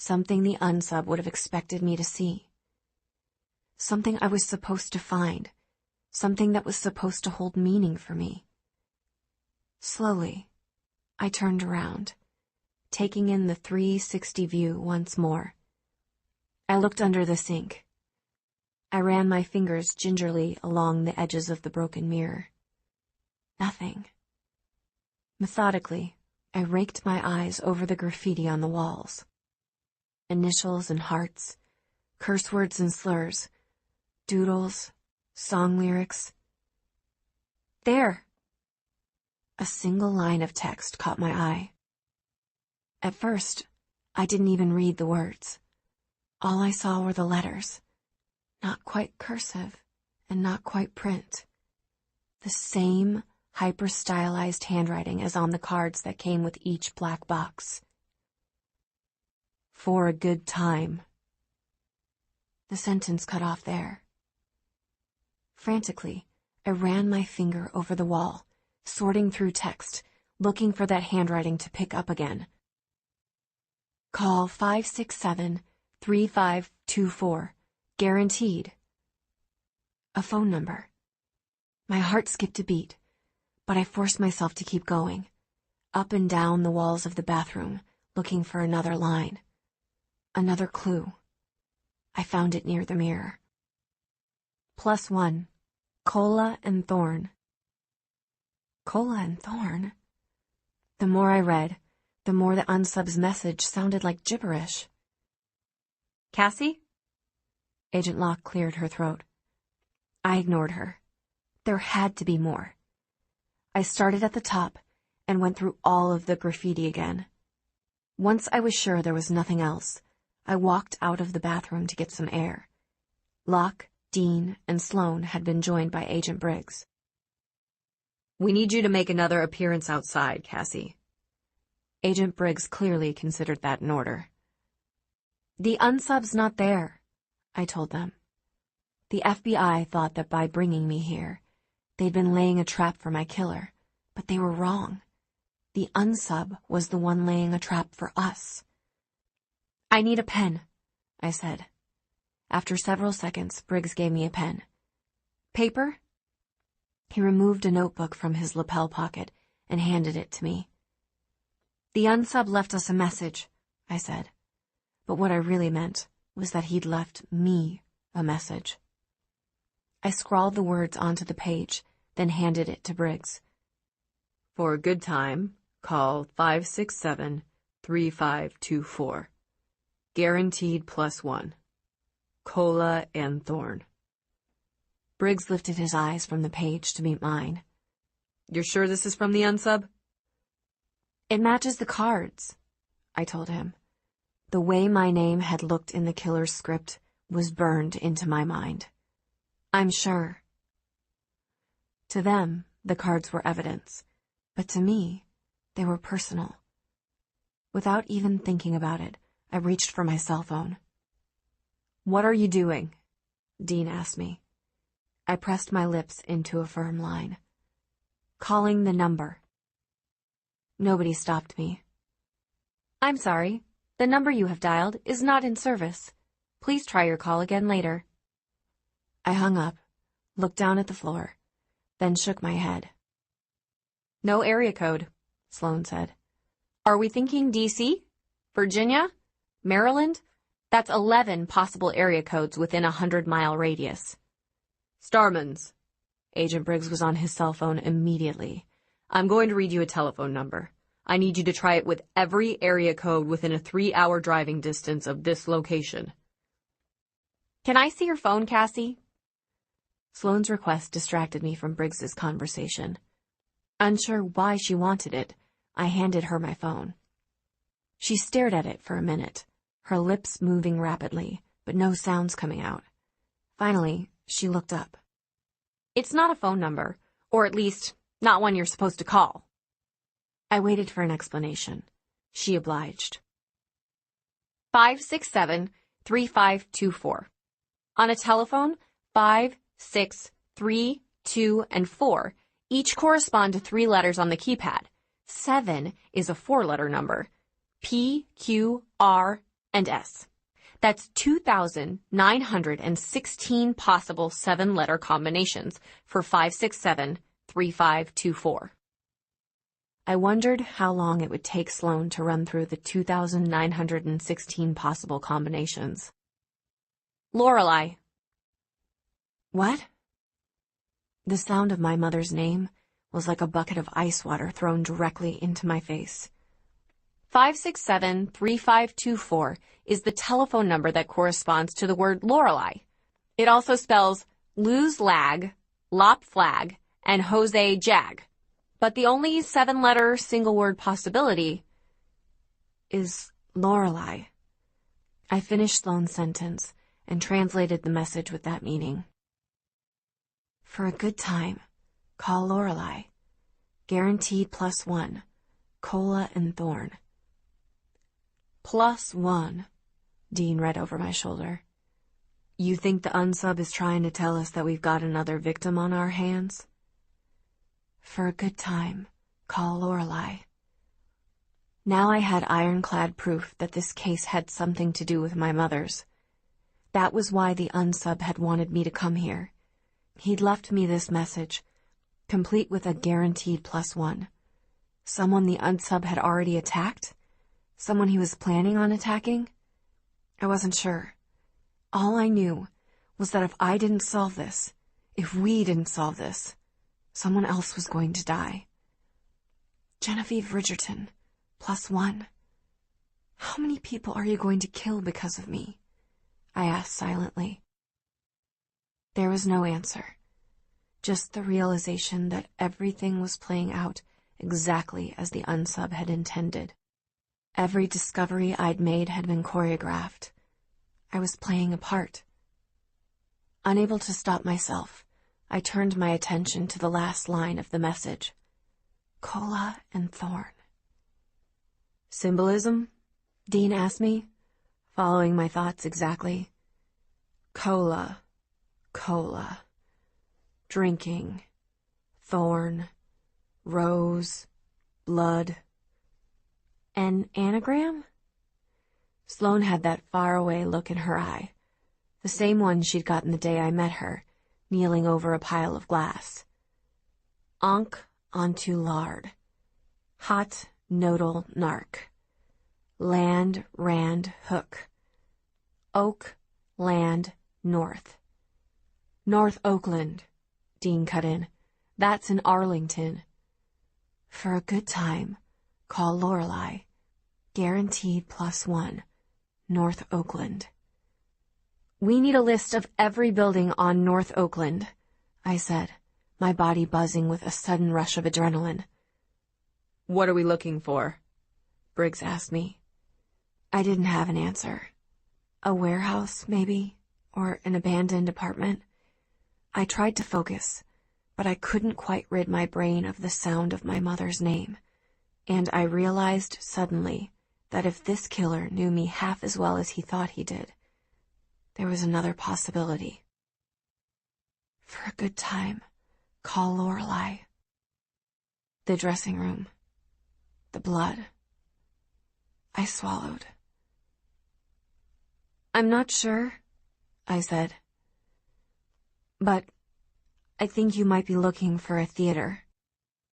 something the unsub would have expected me to see. Something I was supposed to find, something that was supposed to hold meaning for me. Slowly, I turned around, taking in the 360 view once more. I looked under the sink. I ran my fingers gingerly along the edges of the broken mirror. Nothing. Methodically, I raked my eyes over the graffiti on the walls. Initials and hearts, curse words and slurs, doodles, song lyrics. There! A single line of text caught my eye. At first, I didn't even read the words. All I saw were the letters, not quite cursive and not quite print. The same hyper-stylized handwriting as on the cards that came with each black box. For a good time. The sentence cut off there. Frantically, I ran my finger over the wall, sorting through text, looking for that handwriting to pick up again. Call 567-3524. Guaranteed. A phone number. My heart skipped a beat, but I forced myself to keep going, up and down the walls of the bathroom, looking for another line. Another clue. I found it near the mirror. +1. Cola and Thorn. Cola and Thorn? The more I read, the more the unsub's message sounded like gibberish. Cassie? Agent Locke cleared her throat. I ignored her. There had to be more. I started at the top and went through all of the graffiti again. Once I was sure there was nothing else, I walked out of the bathroom to get some air. Locke, Dean, and Sloan had been joined by Agent Briggs. We need you to make another appearance outside, Cassie. Agent Briggs clearly considered that in order. The unsub's not there, I told them. The FBI thought that by bringing me here, they'd been laying a trap for my killer, but they were wrong. The unsub was the one laying a trap for us. I need a pen, I said. After several seconds, Briggs gave me a pen. Paper? He removed a notebook from his lapel pocket and handed it to me. The unsub left us a message, I said. But what I really meant was that he'd left me a message. I scrawled the words onto the page, then handed it to Briggs. For a good time, call 567-3524. Guaranteed +1. Cola and Thorn. Briggs lifted his eyes from the page to meet mine. You're sure this is from the unsub? It matches the cards, I told him. The way my name had looked in the killer's script was burned into my mind. I'm sure. To them, the cards were evidence, but to me, they were personal. Without even thinking about it, I reached for my cell phone. What are you doing? Dean asked me. I pressed my lips into a firm line. Calling the number. Nobody stopped me. I'm sorry. The number you have dialed is not in service. Please try your call again later. I hung up, looked down at the floor, then shook my head. No area code, Sloan said. Are we thinking D.C.? Virginia? Maryland? That's 11 possible area codes within a 100-mile radius. Starman's. Agent Briggs was on his cell phone immediately. I'm going to read you a telephone number. I need you to try it with every area code within a 3-hour driving distance of this location. Can I see your phone, Cassie? Sloan's request distracted me from Briggs's conversation. Unsure why she wanted it, I handed her my phone. She stared at it for a minute, her lips moving rapidly, but no sounds coming out. Finally, she looked up. It's not a phone number, or at least, not one you're supposed to call. I waited for an explanation. She obliged. 567-3524. On a telephone, 5, 6, 3, 2, and 4 each correspond to 3 letters on the keypad. 7 is a 4-letter number. P, Q, R, and S. That's 2,916 possible 7-letter combinations for 567-3524. I wondered how long it would take Sloane to run through the 2,916 possible combinations. Lorelei. What? The sound of my mother's name was like a bucket of ice water thrown directly into my face. 567-3524 is the telephone number that corresponds to the word Lorelei. It also spells Luz Lag, Lop Flag, and Jose Jag. But the only 7-letter single-word possibility is Lorelei. I finished Sloane's sentence and translated the message with that meaning. For a good time, call Lorelei. Guaranteed +1. Cola and Thorn. +1, Dean read over my shoulder. You think the unsub is trying to tell us that we've got another victim on our hands? For a good time, call Lorelei. Now I had ironclad proof that this case had something to do with my mother's. That was why the unsub had wanted me to come here. He'd left me this message, complete with a guaranteed +1. Someone the unsub had already attacked? Someone he was planning on attacking? I wasn't sure. All I knew was that if I didn't solve this, if we didn't solve this, someone else was going to die. Genevieve Bridgerton, +1. How many people are you going to kill because of me? I asked silently. There was no answer, just the realization that everything was playing out exactly as the unsub had intended. Every discovery I'd made had been choreographed. I was playing a part. Unable to stop myself, I turned my attention to the last line of the message. Cola and Thorn. Symbolism? Dean asked me, following my thoughts exactly. Cola. Drinking. Thorn. Rose. Blood. An anagram? Sloane had that faraway look in her eye, the same one she'd gotten the day I met her, kneeling over a pile of glass. Ankh onto lard. Hot nodal narc. Land rand hook. Oak land north. North Oakland, Dean cut in. That's in Arlington. For a good time, call Lorelei. Guaranteed +1. North Oakland. We need a list of every building on North Oakland, I said, my body buzzing with a sudden rush of adrenaline. What are we looking for? Briggs asked me. I didn't have an answer. A warehouse, maybe, or an abandoned apartment. I tried to focus, but I couldn't quite rid my brain of the sound of my mother's name, and I realized suddenly that if this killer knew me half as well as he thought he did, there was another possibility. For a good time, call Lorelei. The dressing room. The blood. I swallowed. I'm not sure, I said. But I think you might be looking for a theater.